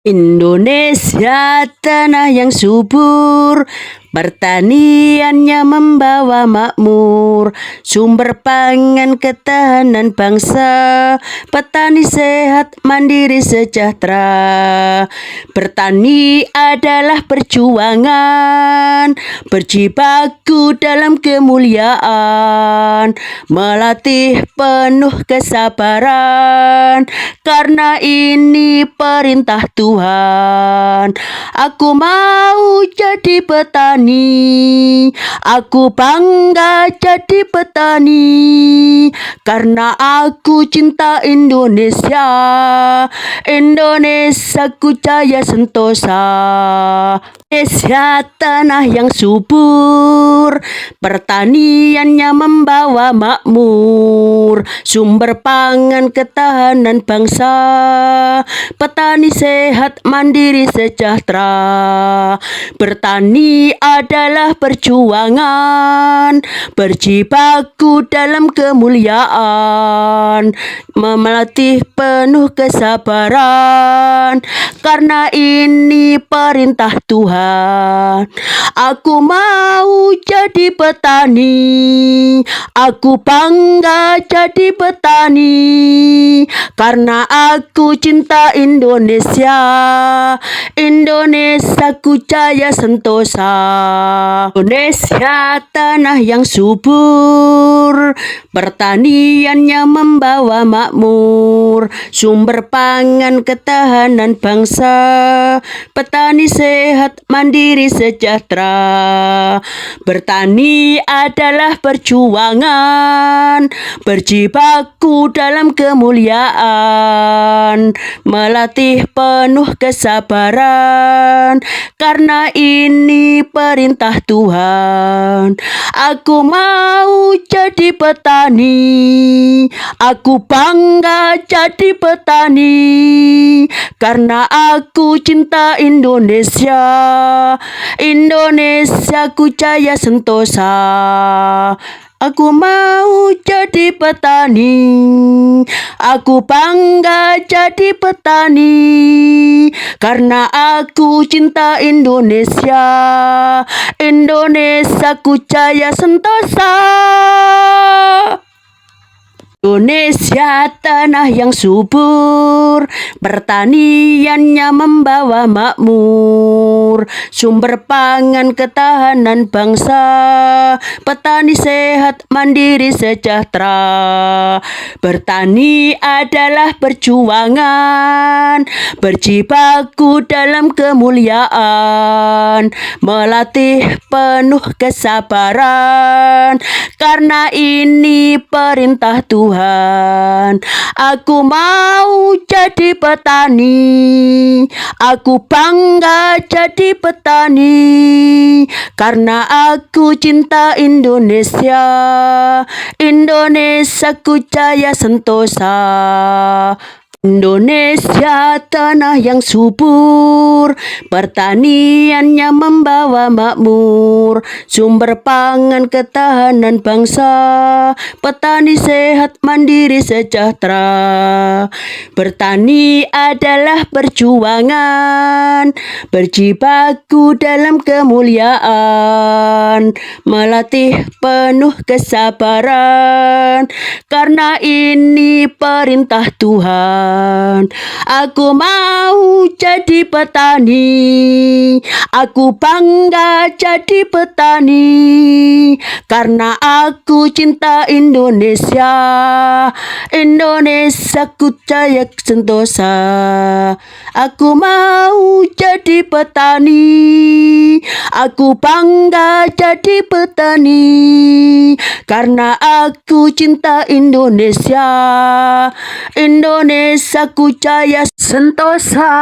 Indonesia tanah yang subur, pertaniannya membawa makmur, sumber pangan ketahanan bangsa, petani sehat mandiri sejahtera. Bertani adalah perjuangan, berjibaku dalam kemuliaan, melatih penuh kesabaran, karena ini perintah Tuhan. Aku mau jadi petani, aku bangga jadi petani, karena aku cinta Indonesia, Indonesiaku jaya sentosa. Indonesia tanah yang subur, pertaniannya membawa makmur, sumber pangan ketahanan bangsa, petani sehat mandiri sejahtera. Bertani adalah perjuangan, berjibaku dalam kemuliaan, melatih penuh kesabaran, karena ini perintah Tuhan. Aku mau jadi petani, aku bangga jadi petani, karena aku cinta Indonesia, Indonesiaku jaya sentosa. Indonesia tanah yang subur, pertaniannya membawa makmur, sumber pangan ketahanan bangsa, petani sehat mandiri sejahtera. Bertani adalah perjuangan, berjibaku dalam kemuliaan, melatih penuh kesabaran, karena ini perintah Tuhan. Aku mau jadi petani, aku bangga jadi petani, karena aku cinta Indonesia, Indonesiaku jaya sentosa. Aku mau jadi petani, aku bangga jadi petani, karena aku cinta Indonesia, Indonesiaku jaya sentosa. Indonesia tanah yang subur, pertaniannya membawa makmur, sumber pangan ketahanan bangsa, petani sehat mandiri sejahtera. Bertani adalah perjuangan, berjibaku dalam kemuliaan, melatih penuh kesabaran, karena ini perintah Tuhan. Aku mau jadi petani, aku bangga jadi petani, karena aku cinta Indonesia, Indonesiaku jaya sentosa. Indonesia tanah yang subur, pertaniannya membawa makmur, sumber pangan ketahanan bangsa, petani sehat mandiri sejahtera. Bertani adalah perjuangan, berjibaku dalam kemuliaan, melatih penuh kesabaran, karena ini perintah Tuhan. Aku mau jadi petani, aku bangga jadi petani, karena aku cinta Indonesia, Indonesiaku jaya sentosa. Aku mau jadi petani, aku bangga jadi petani, karena aku cinta Indonesia, Indonesiaku jaya sentosa.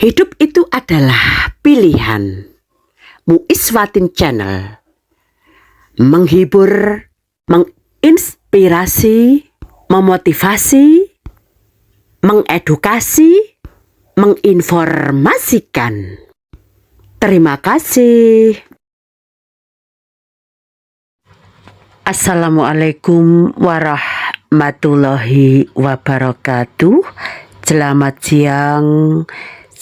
Hidup itu adalah pilihan. Muiswatin Channel menghibur, menginspirasi, memotivasi, mengedukasi, menginformasikan. Terima kasih. Assalamualaikum warahmatullahi wabarakatuh. Selamat siang.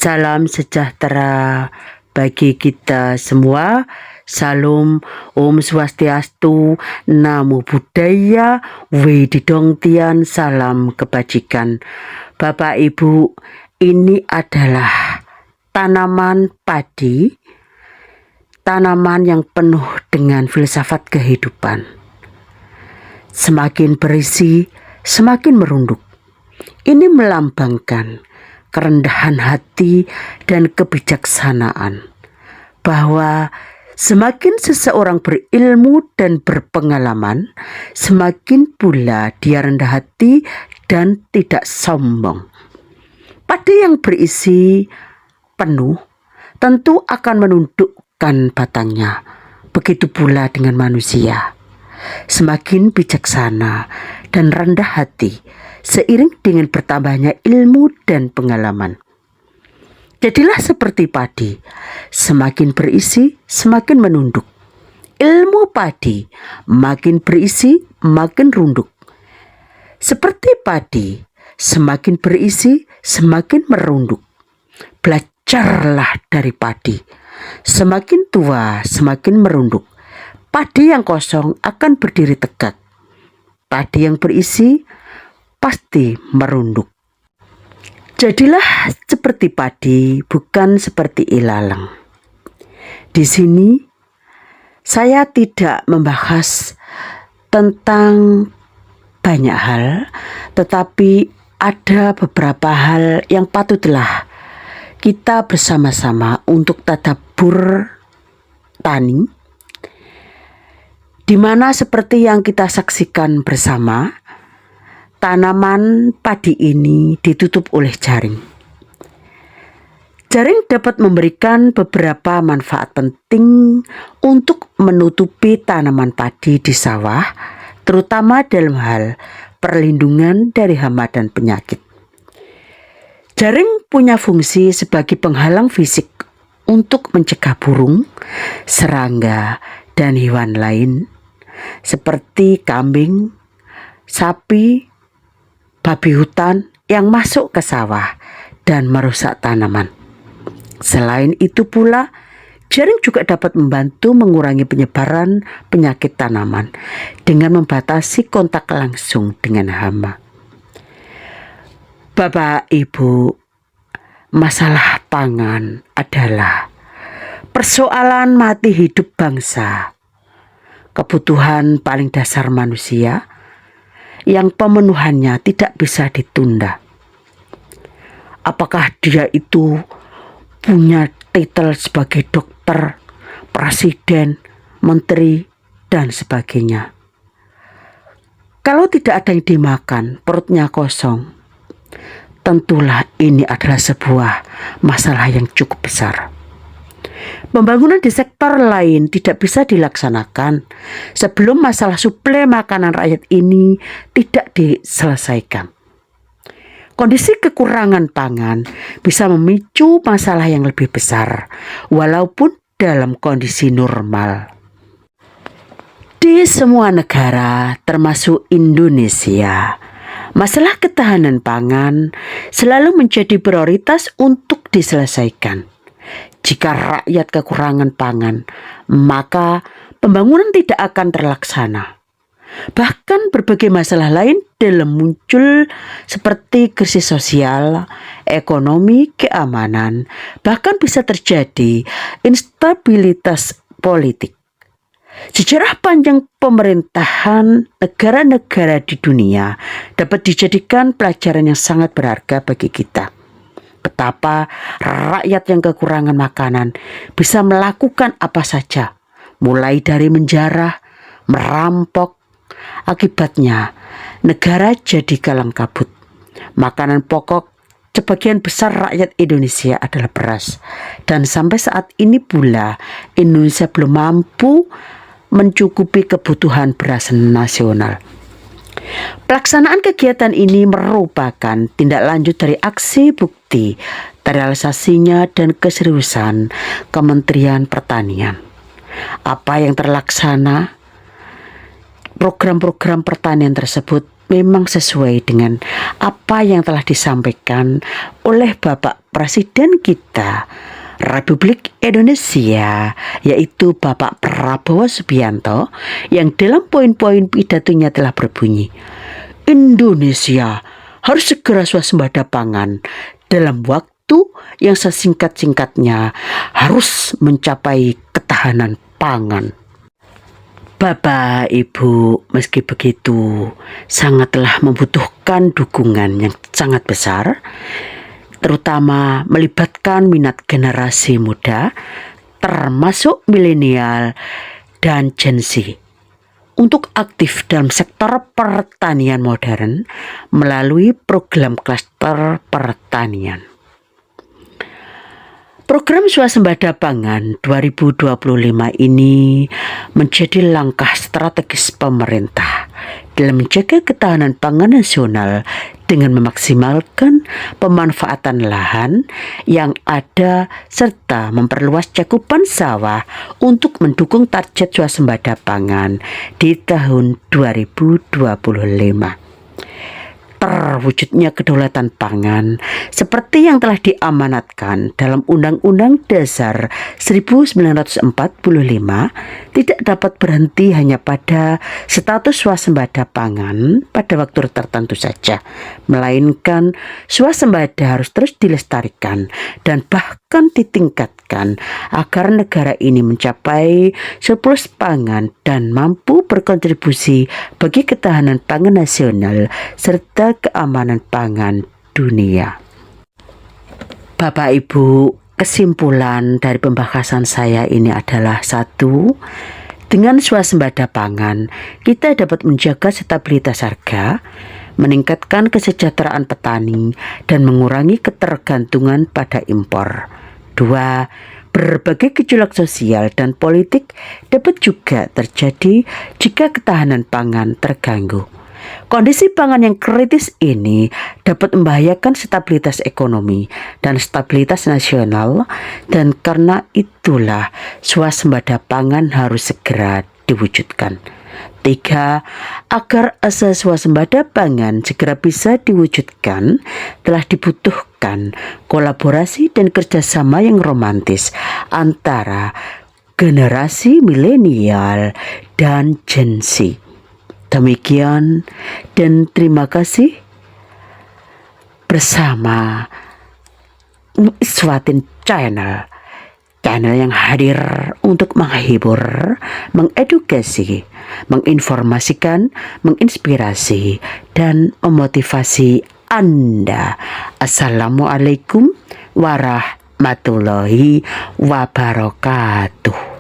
Salam sejahtera bagi kita semua. Salam, Om Swastiastu, Namo Buddhaya, Wididong Tian, salam kebajikan. Bapak Ibu, ini adalah tanaman padi, tanaman yang penuh dengan filsafat kehidupan. Semakin berisi, semakin merunduk. Ini melambangkan kerendahan hati dan kebijaksanaan, bahwa semakin seseorang berilmu dan berpengalaman, semakin pula dia rendah hati dan tidak sombong. Padi yang berisi penuh tentu akan menundukkan batangnya. Begitu pula dengan manusia. Semakin bijaksana dan rendah hati seiring dengan bertambahnya ilmu dan pengalaman. Jadilah seperti padi, semakin berisi, semakin menunduk. Ilmu padi makin berisi, makin runduk. Seperti padi, semakin berisi, semakin merunduk. Belajarlah dari padi. Semakin tua, semakin merunduk. Padi yang kosong akan berdiri tegak. Padi yang berisi pasti merunduk. Jadilah seperti padi, bukan seperti ilalang. Di sini saya tidak membahas tentang banyak hal, tetapi ada beberapa hal yang patutlah kita bersama-sama untuk tadabbur tani, di mana seperti yang kita saksikan bersama, tanaman padi ini ditutup oleh jaring. Jaring dapat memberikan beberapa manfaat penting untuk menutupi tanaman padi di sawah, terutama dalam hal perlindungan dari hama dan penyakit. Jaring punya fungsi sebagai penghalang fisik untuk mencegah burung, serangga, dan hewan lain seperti kambing, sapi, babi hutan yang masuk ke sawah dan merusak tanaman. Selain itu pula, jaring juga dapat membantu mengurangi penyebaran penyakit tanaman dengan membatasi kontak langsung dengan hama. Bapak Ibu, masalah pangan adalah persoalan mati hidup bangsa, kebutuhan paling dasar manusia yang pemenuhannya tidak bisa ditunda. Apakah dia itu punya titel sebagai dokter, presiden, menteri, dan sebagainya? Kalau tidak ada yang dimakan, perutnya kosong, tentulah ini adalah sebuah masalah yang cukup besar. Pembangunan di sektor lain tidak bisa dilaksanakan sebelum masalah suplai makanan rakyat ini tidak diselesaikan. Kondisi kekurangan pangan bisa memicu masalah yang lebih besar, walaupun dalam kondisi normal. Di semua negara, termasuk Indonesia, masalah ketahanan pangan selalu menjadi prioritas untuk diselesaikan. Jika rakyat kekurangan pangan, maka pembangunan tidak akan terlaksana. Bahkan berbagai masalah lain dalam muncul seperti krisis sosial, ekonomi, keamanan, bahkan bisa terjadi instabilitas politik. Sejarah panjang pemerintahan negara-negara di dunia dapat dijadikan pelajaran yang sangat berharga bagi kita. Betapa rakyat yang kekurangan makanan bisa melakukan apa saja, mulai dari menjarah, merampok. Akibatnya negara jadi kalang kabut. Makanan pokok sebagian besar rakyat Indonesia adalah beras. Dan sampai saat ini pula Indonesia belum mampu mencukupi kebutuhan beras nasional. Pelaksanaan kegiatan ini merupakan tindak lanjut dari aksi bukti terrealisasinya dan keseriusan Kementerian Pertanian. Apa yang terlaksana, program-program pertanian tersebut memang sesuai dengan apa yang telah disampaikan oleh Bapak Presiden kita Republik Indonesia, yaitu Bapak Prabowo Subianto, yang dalam poin-poin pidatonya telah berbunyi, Indonesia harus segera swasembada pangan dalam waktu yang sesingkat-singkatnya, harus mencapai ketahanan pangan. Bapak, Ibu, meski begitu sangatlah membutuhkan dukungan yang sangat besar, terutama melibatkan minat generasi muda, termasuk milenial dan Gen Z, untuk aktif dalam sektor pertanian modern melalui program klaster pertanian. Program swasembada pangan 2025 ini menjadi langkah strategis pemerintah dalam menjaga ketahanan pangan nasional dengan memaksimalkan pemanfaatan lahan yang ada serta memperluas cakupan sawah untuk mendukung target swasembada pangan di tahun 2025. Terwujudnya kedaulatan pangan seperti yang telah diamanatkan dalam Undang-Undang Dasar 1945 tidak dapat berhenti hanya pada status swasembada pangan pada waktu tertentu saja, melainkan swasembada harus terus dilestarikan dan bahkan ditingkatkan agar negara ini mencapai surplus pangan dan mampu berkontribusi bagi ketahanan pangan nasional serta keamanan pangan dunia. Bapak Ibu, kesimpulan dari pembahasan saya ini adalah satu, dengan swasembada pangan kita dapat menjaga stabilitas harga, meningkatkan kesejahteraan petani dan mengurangi ketergantungan pada impor. Dua, berbagai gejolak sosial dan politik dapat juga terjadi jika ketahanan pangan terganggu. Kondisi pangan yang kritis ini dapat membahayakan stabilitas ekonomi dan stabilitas nasional, dan karena itulah swasembada pangan harus segera diwujudkan. Tiga, agar asas swasembada pangan segera bisa diwujudkan, telah dibutuhkan kolaborasi dan kerjasama yang romantis antara generasi milenial dan Gen Z. Demikian dan terima kasih bersama Iswatin Channel yang hadir untuk menghibur, mengedukasi, menginformasikan, menginspirasi, dan memotivasi Anda. Assalamualaikum warahmatullahi wabarakatuh.